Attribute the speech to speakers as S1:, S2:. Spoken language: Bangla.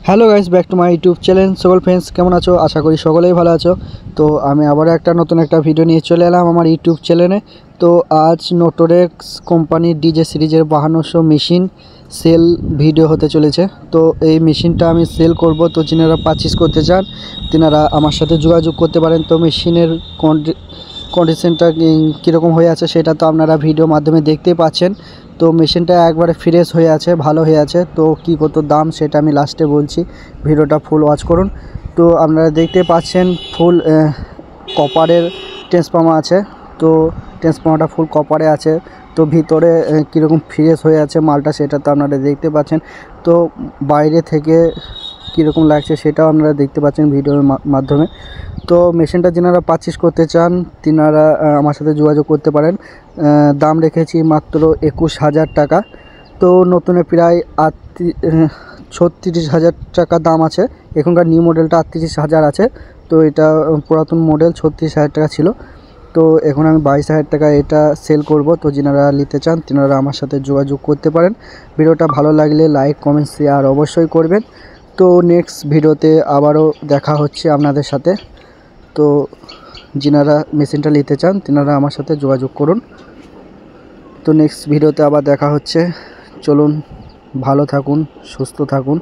S1: Hello guys, back to my YouTube channel. সকল ফ্রেন্ডস কেমন আছো? আশা করি সকলেই ভালো আছো। তো আমি আবার নতুন একটা ভিডিও নিয়ে চলে এলাম আমার ইউটিউব চ্যানেলে। তো আজ নোটোরেক্স কোম্পানির ডিজে সিরিজের 5200 মেশিন সেল ভিডিও হতে চলেছে। তো এই মেশিনটা আমি সেল করব। তো যিনারা পারচেস করতে চান তিনারা আমার সাথে যোগাযোগ করতে পারেন। তো মেশিনের কন্ডিশনটা কীরকম হয়ে আছে সেটা তো আপনারা ভিডিও মাধ্যমে দেখতেই পাচ্ছেন। তো মেশিনটা একবারে ফ্রেশ হয়ে আছে, ভালো হয়ে আছে। তো কী কত দাম সেটা আমি লাস্টে বলছি, ভিডিওটা ফুল ওয়াচ করুন। তো আপনারা দেখতে পাচ্ছেন ফুল কপারের ট্রান্সফর্মার আছে। তো ট্রান্সফর্মারটা ফুল কপারে আছে। তো ভিতরে কীরকম ফ্রেশ হয়ে আছে মালটা সেটা তো আপনারা দেখতে পাচ্ছেন। তো বাইরে থেকে কীরকম লাগছে সেটাও আপনারা দেখতে পাচ্ছেন ভিডিওর মাধ্যমে। তো মেশিনটা যিনারা পারচেস করতে চান তিনারা আমার সাথে যোগাযোগ করতে পারেন। দাম রেখেছি মাত্র 21,000 টাকা। তো নতুনে প্রায় 36,000 টাকা দাম আছে। এখনকার নিউ মডেলটা 38,000 আছে। তো এটা পুরাতন মডেল 36,000 টাকা ছিল। তো এখন আমি 22,000 টাকা এটা সেল করব। তো যিনারা নিতে চান তিনারা আমার সাথে যোগাযোগ করতে পারেন। ভিডিওটা ভালো লাগলে লাইক কমেন্ট শেয়ার অবশ্যই করবেন। তো নেক্সট ভিডিওতে আবারও দেখা হচ্ছে আপনাদের সাথে। তো যিনারা মেশিনটা নিতে চান তিনারা আমার সাথে যোগাযোগ করুন। তো নেক্সট ভিডিওতে আবার দেখা হচ্ছে। চলুন, ভালো থাকুন, সুস্থ থাকুন।